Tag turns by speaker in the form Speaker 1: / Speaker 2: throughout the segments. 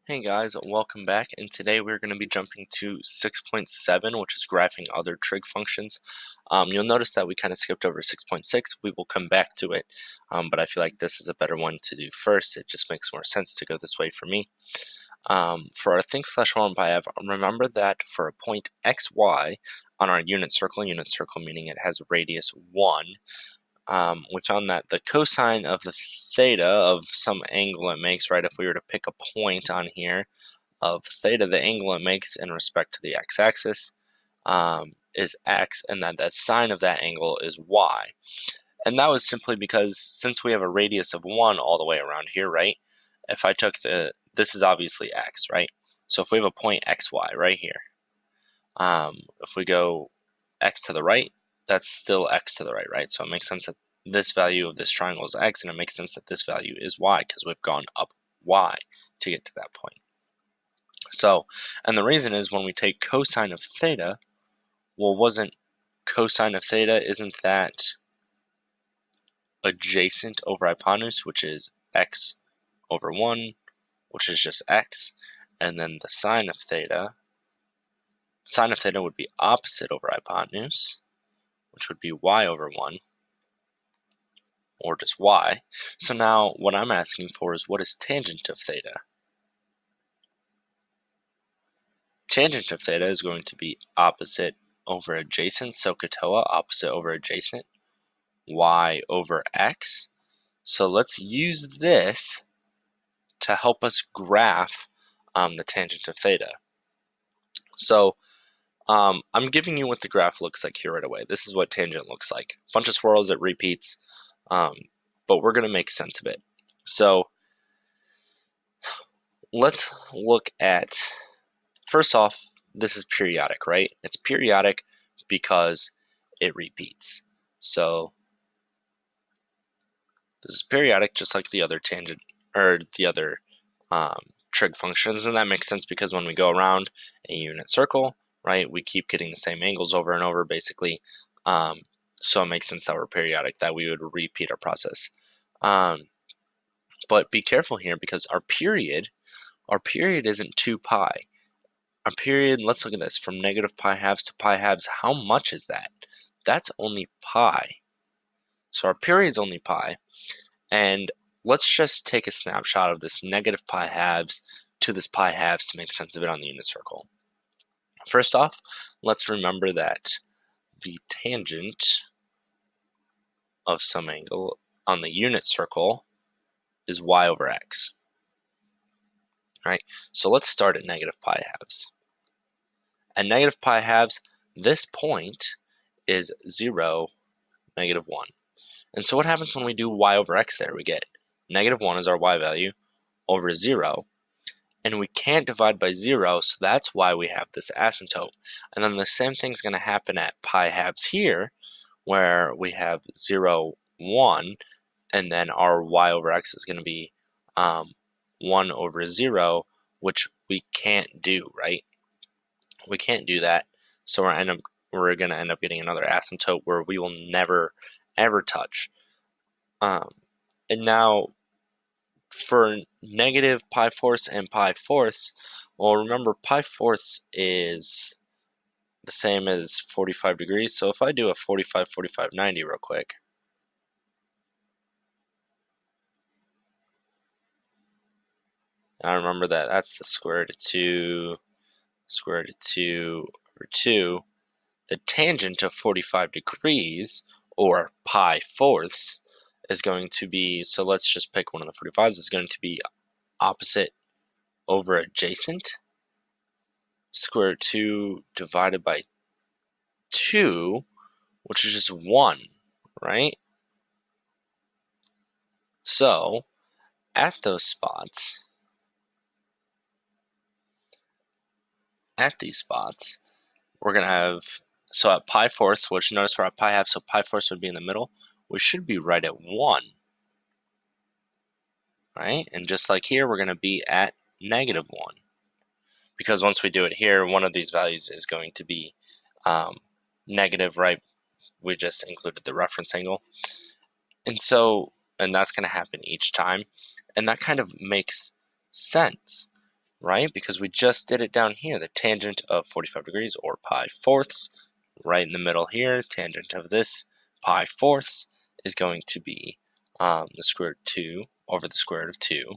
Speaker 1: Hey guys, welcome back, and today we're going to be jumping to 6.7, which is graphing other trig functions. You'll notice that we kind of skipped over 6.6. We will come back to it, but I feel like this is a better one to do first. It just makes more sense to go this way for me. For our think/1 pi f, remember that for a point xy on our unit circle meaning it has radius 1, we found that the cosine of the theta of some angle it makes, right, if we were to pick a point on here of theta, the angle it makes in respect to the x-axis is x, and that the sine of that angle is y. And that was simply because since we have a radius of 1 all the way around here, right, if I took this is obviously x, right? So if we have a point xy right here, if we go x to the right, that's still x to the right, right? So it makes sense that this value of this triangle is x, and it makes sense that this value is y because we've gone up y to get to that point. So, and the reason is when we take cosine of theta, well, wasn't cosine of theta, isn't that adjacent over hypotenuse, which is x over 1, which is just x, and then the sine of theta would be opposite over hypotenuse, which would be y over 1, or just y. So now what I'm asking for is what is tangent of theta? Tangent of theta is going to be opposite over adjacent, so SOHCAHTOA, opposite over adjacent, y over x. So let's use this to help us graph the tangent of theta. So I'm giving you what the graph looks like here right away. This is what tangent looks like. Bunch of swirls, it repeats, but we're going to make sense of it. So let's look at, first off, this is periodic, right? It's periodic because it repeats. So this is periodic just like the other tangent, or the other trig functions, and that makes sense because when we go around a unit circle, right, we keep getting the same angles over and over, basically. So it makes sense that we're periodic, that we would repeat our process. But be careful here because our period isn't 2 pi. Our period, let's look at this, from negative pi halves to pi halves, how much is that? That's only pi. So our period's only pi, and let's just take a snapshot of this negative pi halves to this pi halves to make sense of it on the unit circle. First off, let's remember that the tangent of some angle on the unit circle is y over x. Right? So let's start at negative pi halves. At negative pi halves, this point is 0, negative 1. And so what happens when we do y over x there? We get negative 1 is our y value over 0, and we can't divide by 0, so that's why we have this asymptote. And then the same thing's going to happen at pi halves here, where we have 0, 1, and then our y over x is going to be 1 over 0, which we can't do, right? We can't do that, so we're going to end up getting another asymptote where we will never, ever touch. And now, for negative pi fourths and pi fourths, well, remember pi fourths is the same as 45 degrees. So if I do a 45, 45, 90 real quick, now remember that that's the square root of 2, square root of 2 over 2. The tangent of 45 degrees, or pi fourths, is going to be, so let's just pick one of the 45s, is going to be opposite over adjacent, square root of 2 divided by 2, which is just 1, right? So at those spots, we're going to have, so at pi fourths, which notice we're at pi halves, so pi fourths would be in the middle, we should be right at 1, right? And just like here, we're going to be at negative 1. Because once we do it here, one of these values is going to be negative, right? We just included the reference angle. And that's going to happen each time. And that kind of makes sense, right? Because we just did it down here. The tangent of 45 degrees, or pi fourths, right in the middle here, tangent of this pi fourths is going to be the square root of 2 over the square root of 2,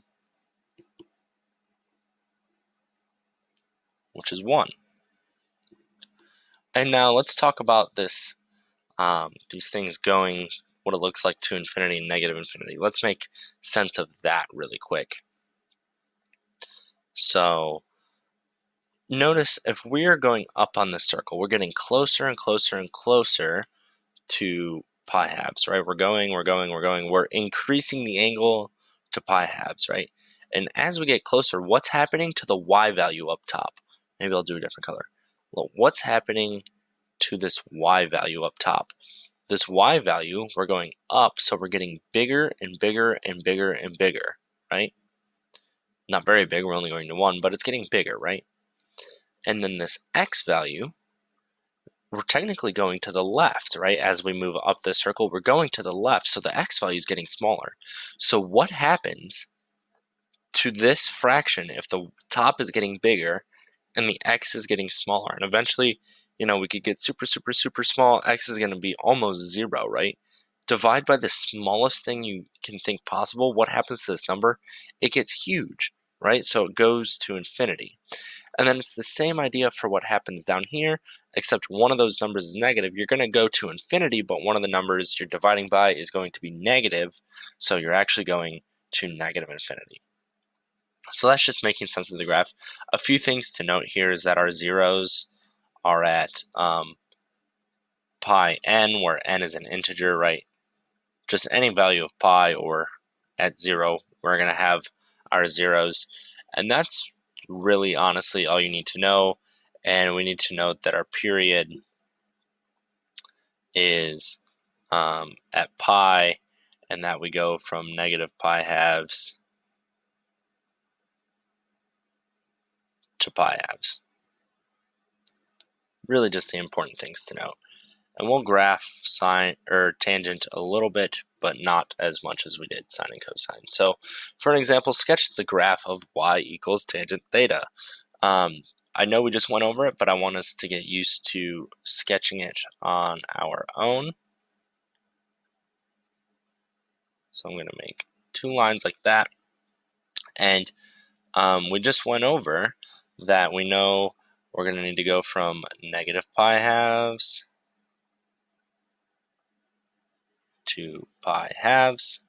Speaker 1: which is 1. And now let's talk about this, these things going, what it looks like to infinity and negative infinity. Let's make sense of that really quick. So notice if we are going up on the circle, we're getting closer and closer and closer to pi halves, right? We're increasing the angle to pi halves, right? And as we get closer, what's happening to the y value up top? Maybe I'll do a different color. Well, what's happening to this y value up top? This y value, we're going up, so we're getting bigger and bigger and bigger and bigger, right? Not very big, we're only going to 1, but it's getting bigger, right? And then this x value, we're technically going to the left, right? As we move up this circle, we're going to the left, so the x value is getting smaller. So what happens to this fraction if the top is getting bigger and the x is getting smaller? And eventually, we could get super, super, super small. X is going to be almost 0, right? Divide by the smallest thing you can think possible. What happens to this number? It gets huge, right? So it goes to infinity. And then it's the same idea for what happens down here, except one of those numbers is negative. You're going to go to infinity, but one of the numbers you're dividing by is going to be negative, so you're actually going to negative infinity. So that's just making sense of the graph. A few things to note here is that our zeros are at pi n, where n is an integer, right? Just any value of pi, or at 0, we're going to have our zeros. And that's really honestly all you need to know. And we need to note that our period is at pi, and that we go from negative pi halves to pi halves. Really just the important things to note. And we'll graph sine or tangent a little bit, but not as much as we did sine and cosine. So for an example, sketch the graph of y equals tangent theta. I know we just went over it, but I want us to get used to sketching it on our own. So I'm going to make 2 lines like that. And we just went over that we know we're going to need to go from negative pi halves to pi halves.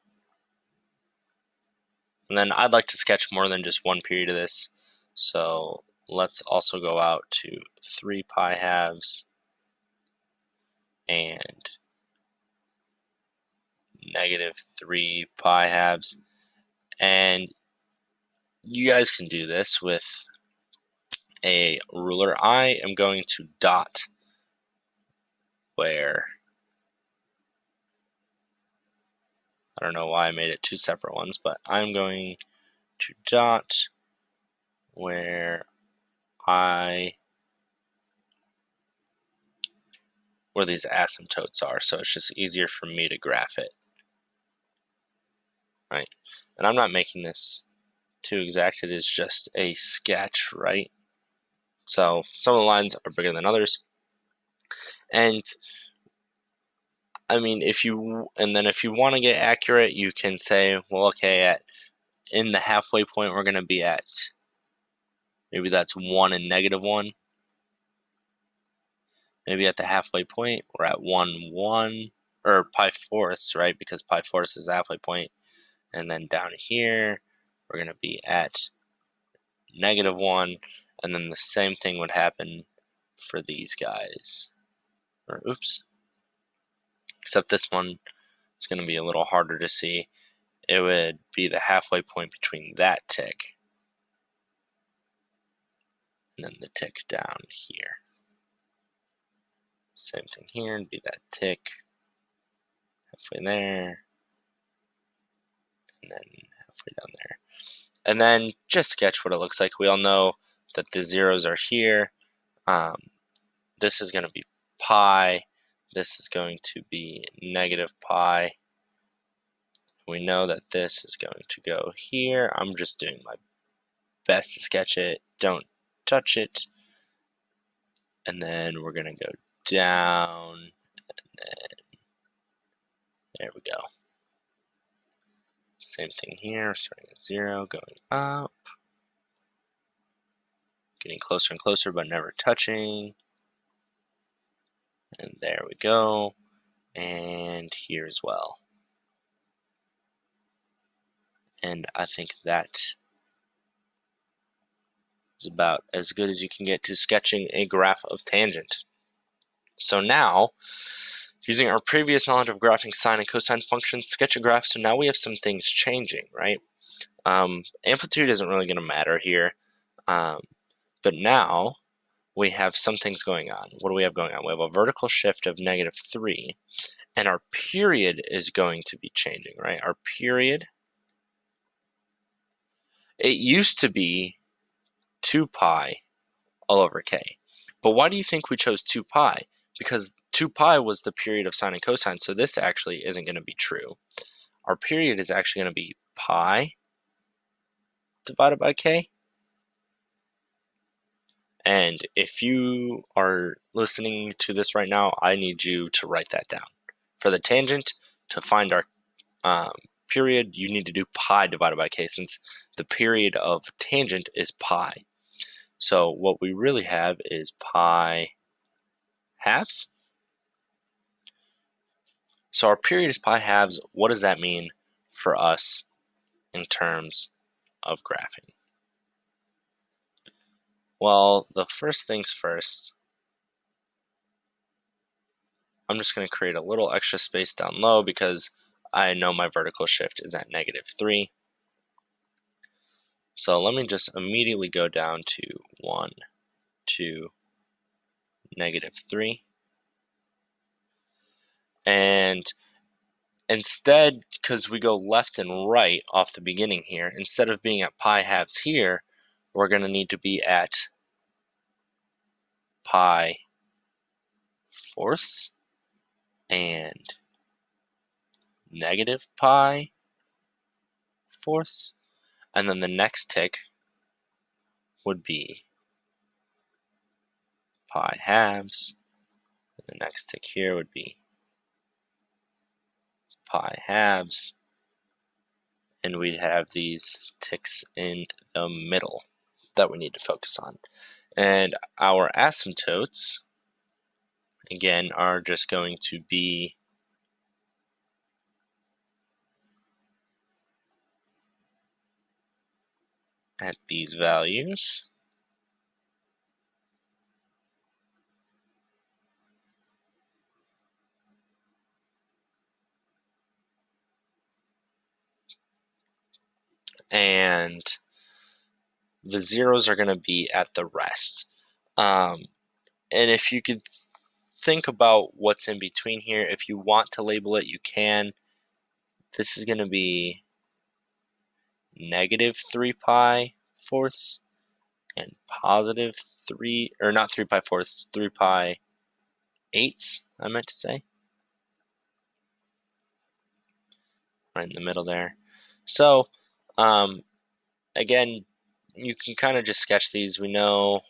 Speaker 1: And then I'd like to sketch more than just one period of this. So let's also go out to 3 pi halves and negative 3 pi halves. And you guys can do this with a ruler. I am going to dot where, I don't know why I made it 2 separate ones, but I'm going to dot where these asymptotes are, so it's just easier for me to graph it, right? And I'm not making this too exact, it is just a sketch, right? So some of the lines are bigger than others. And I mean, if you want to get accurate, you can say, well, okay, in the halfway point, we're going to be at, maybe that's 1 and negative 1. Maybe at the halfway point, we're at 1, 1, or pi fourths, right? Because pi fourths is the halfway point. And then down here, we're going to be at negative 1. And then the same thing would happen for these guys. Or, oops. Except this one is going to be a little harder to see. It would be the halfway point between that tick and then the tick down here. Same thing here, and be that tick halfway there, and then halfway down there. And then just sketch what it looks like. We all know that the zeros are here. This is going to be pi. This is going to be negative pi. We know that this is going to go here. I'm just doing my best to sketch it. Don't touch it. And then we're going to go down. And then, there we go. Same thing here, starting at 0, going up. Getting closer and closer, but never touching. And there we go. And here as well. And I think that is about as good as you can get to sketching a graph of tangent. So now, using our previous knowledge of graphing sine and cosine functions, sketch a graph. So now we have some things changing, right? Amplitude isn't really going to matter here. But now we have some things going on. What do we have going on? We have a vertical shift of -3, and our period is going to be changing, right? Our period, it used to be 2 pi all over k. But why do you think we chose 2 pi? Because 2 pi was the period of sine and cosine, so this actually isn't going to be true. Our period is actually going to be pi divided by k. And if you are listening to this right now, I need you to write that down. For the tangent, to find our period, you need to do pi divided by k, since the period of tangent is pi. So what we really have is pi halves. So our period is pi halves. What does that mean for us in terms of graphing? Well, the first things first, I'm just going to create a little extra space down low because I know my vertical shift is at -3. So let me just immediately go down to 1, 2, -3. And instead, because we go left and right off the beginning here, instead of being at pi halves here, we're going to need to be at pi fourths and -pi fourths. And then the next tick would be pi halves. And the next tick here would be pi halves. And we'd have these ticks in the middle that we need to focus on. And our asymptotes, again, are just going to be at these values. And the zeros are going to be at the rest. And if you could think about what's in between here, if you want to label it, you can. This is going to be -3 pi fourths and +3, or not 3 pi fourths, 3 pi eighths, I meant to say. Right in the middle there. So, again, you can kind of just sketch these. We know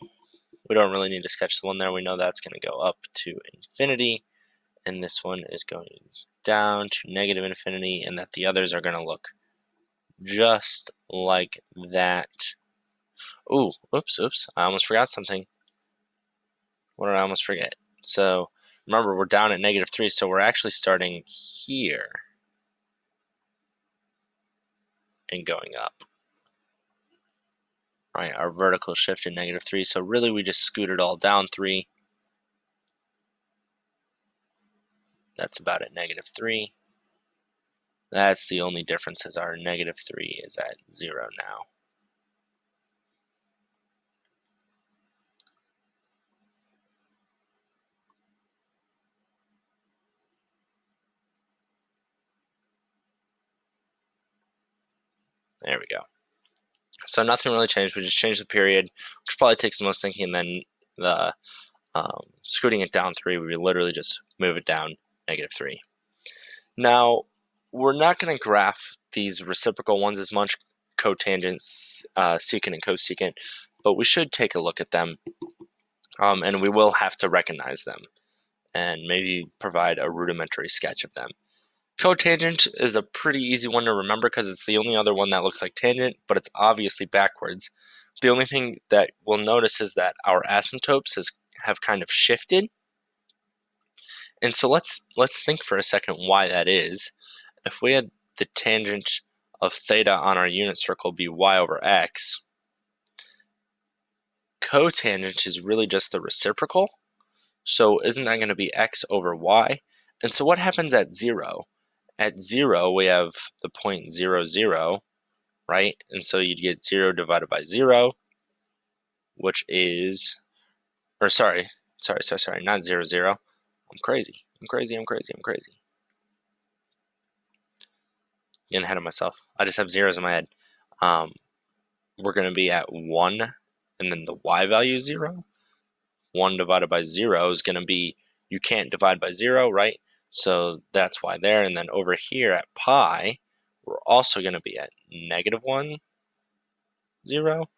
Speaker 1: we don't really need to sketch the one there. We know that's going to go up to infinity, and this one is going down to -infinity, and that the others are going to look just like that. Ooh, oops, I almost forgot something. What did I almost forget? So remember, we're down at -3, so we're actually starting here and going up. Right, our vertical shift in -3, so really we just scooted all down 3. That's about at -3. That's the only difference, is our -3 is at 0 now. There we go. So nothing really changed. We just changed the period, which probably takes the most thinking, and then the scooting it down 3, we literally just move it down -3. Now, we're not going to graph these reciprocal ones as much cotangent, secant, and cosecant, but we should take a look at them, and we will have to recognize them and maybe provide a rudimentary sketch of them. Cotangent is a pretty easy one to remember because it's the only other one that looks like tangent, but it's obviously backwards. The only thing that we'll notice is that our asymptotes have kind of shifted. And so let's think for a second why that is. If we had the tangent of theta on our unit circle be y over x, cotangent is really just the reciprocal. So isn't that going to be x over y? And so what happens at 0? At 0, we have the point 0, 0, right? And so you'd get 0 divided by 0, which is, or sorry, not 0, 0. I'm crazy. Getting ahead of myself. I just have zeros in my head. We're going to be at 1, and then the y value is 0. 1 divided by 0 is going to be, you can't divide by 0, right? So that's why there. And then over here at pi, we're also going to be at -1, 0.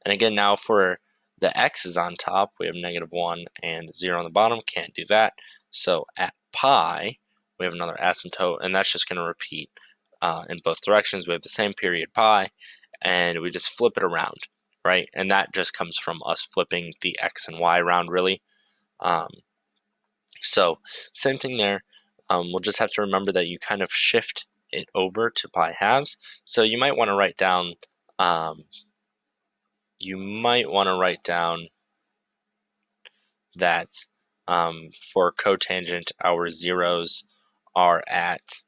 Speaker 1: And again, now for the x's on top, we have -1 and 0 on the bottom. Can't do that. So at pi, we have another asymptote, and that's just going to repeat in both directions. We have the same period pi, and we just flip it around, right? And that just comes from us flipping the x and y around, really. So same thing there. We'll just have to remember that you kind of shift it over to pi halves. So you might want to write down that for cotangent, our zeros are at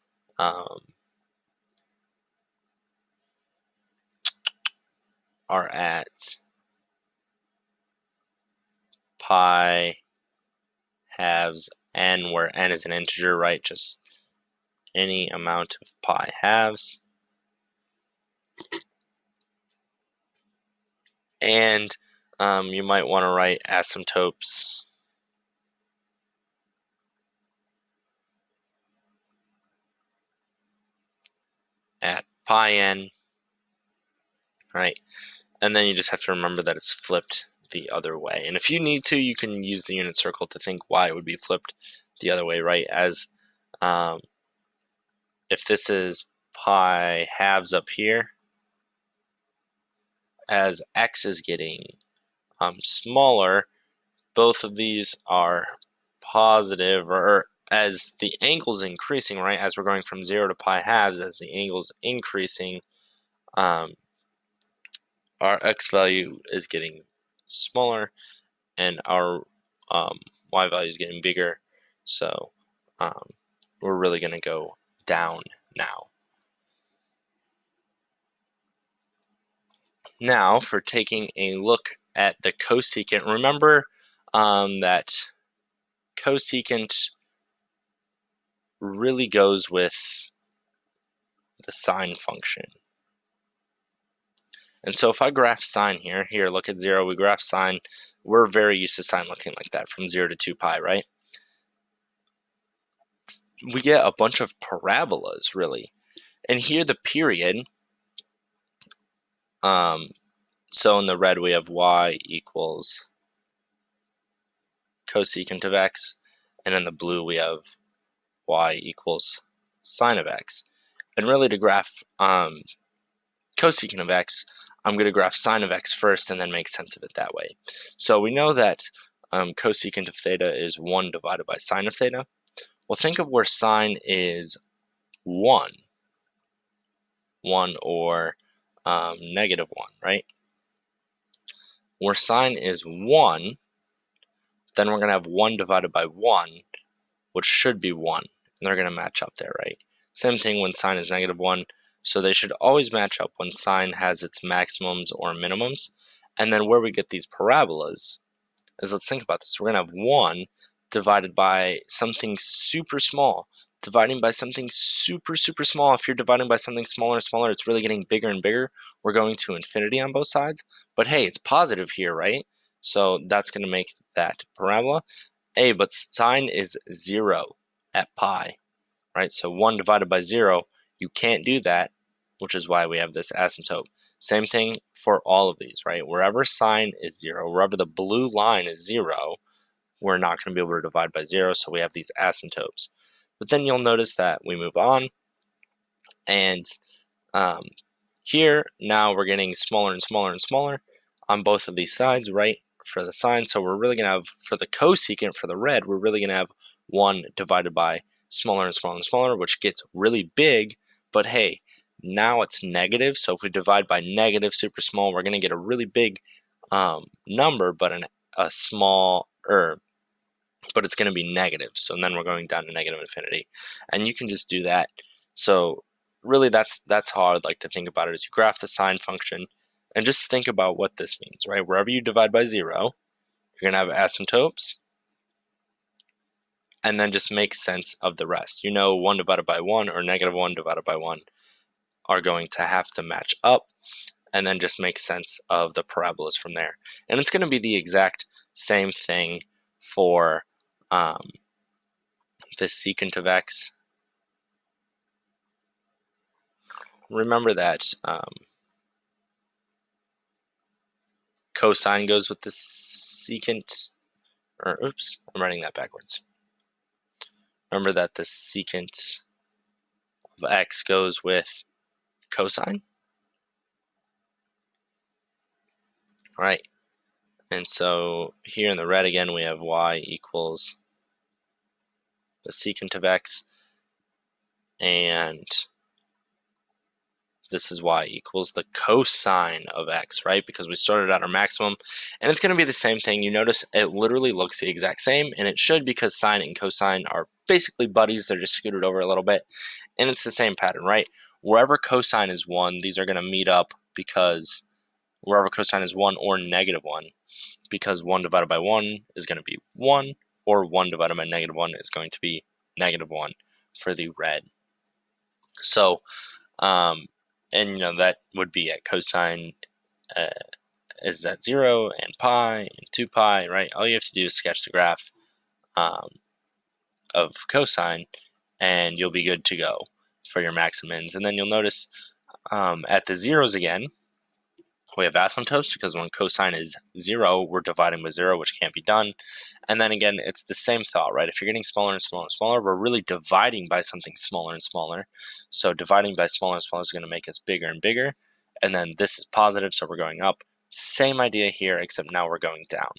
Speaker 1: pi halves n, where n is an integer, right? Just any amount of pi halves. And you might want to write asymptotes at pi n, right? And then you just have to remember that it's flipped the other way. And if you need to, you can use the unit circle to think why it would be flipped the other way, right? As if this is pi halves up here, as x is getting smaller, both of these are positive, or as the angle's increasing, right? As we're going from 0 to pi halves, as the angle's increasing, our x value is getting smaller, and our y value is getting bigger. So we're really going to go down now. Now, for taking a look at the cosecant, remember that cosecant really goes with the sine function. And so if I graph sine here, look at 0, we graph sine. We're very used to sine looking like that from 0 to 2 pi, right? We get a bunch of parabolas, really. And here the period, so in the red we have y equals cosecant of x, and in the blue we have y equals sine of x. And really to graph cosecant of x, I'm going to graph sine of x first and then make sense of it that way. So we know that cosecant of theta is 1 divided by sine of theta. Well, think of where sine is 1 or -1, right? Where sine is 1, then we're going to have 1 divided by 1, which should be 1, and they're going to match up there, right? Same thing when sine is -1, so they should always match up when sine has its maximums or minimums. And then where we get these parabolas is, let's think about this. We're going to have 1 divided by something super small, dividing by something super small. If you're dividing by something smaller and smaller, it's really getting bigger and bigger. We're going to infinity on both sides. But hey, it's positive here, right? So that's going to make that parabola. Hey, but sine is 0 at pi, right? So 1 divided by 0, you can't do that, which is why we have this asymptote. Same thing for all of these, right? Wherever sine is 0, wherever the blue line is 0, we're not going to be able to divide by 0, so we have these asymptotes. But then you'll notice that we move on, and here, now we're getting smaller and smaller and smaller on both of these sides, right, for the sine. So we're really going to have, for the cosecant, for the red, we're really going to have 1 divided by smaller and smaller and smaller, which gets really big. But hey, now it's negative. So if we divide by negative super small, we're going to get a really big number, but a small, but it's going to be negative. So then we're going down to negative infinity. And you can just do that. So really that's how I'd like to think about it, is you graph the sine function and just think about what this means, right? Wherever you divide by 0, you're going to have asymptotes, and then just make sense of the rest. 1 divided by 1 or negative 1 divided by 1 are going to have to match up, and then just make sense of the parabolas from there. And it's going to be the exact same thing for the secant of x. Remember that cosine goes with the secant, or oops, I'm writing that backwards. Remember that the secant of x goes with cosine, right? And so here in the red again, we have y equals the secant of x, and this is y equals the cosine of x, right? Because we started at our maximum, and it's going to be the same thing. You notice it literally looks the exact same, and it should, because sine and cosine are basically buddies. They're just scooted over a little bit, and it's the same pattern, right? Wherever cosine is 1, these are going to meet up, because wherever cosine is 1 or negative 1, because 1 divided by 1 is going to be 1, or 1 divided by negative 1 is going to be negative 1 for the red. So, and that would be at cosine is at 0 and pi and 2 pi, right? All you have to do is sketch the graph of cosine, and you'll be good to go for your max and mins. And then you'll notice at the zeros again, we have asymptotes, because when cosine is 0, we're dividing by 0, which can't be done. And then again, it's the same thought, right? If you're getting smaller and smaller and smaller, we're really dividing by something smaller and smaller. So dividing by smaller and smaller is going to make us bigger and bigger. And then this is positive, so we're going up. Same idea here, except now we're going down.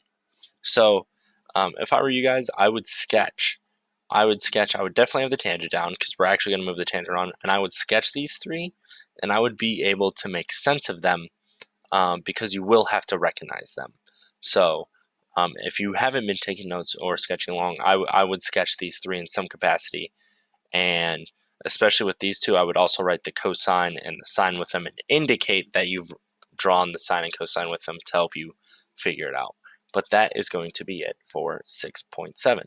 Speaker 1: So if I were you guys, I would sketch. I would definitely have the tangent down, because we're actually going to move the tangent on. And I would sketch these 3, and I would be able to make sense of them, because you will have to recognize them. So if you haven't been taking notes or sketching along, I would sketch these 3 in some capacity. And especially with these 2, I would also write the cosine and the sine with them, and indicate that you've drawn the sine and cosine with them to help you figure it out. But that is going to be it for 6.7.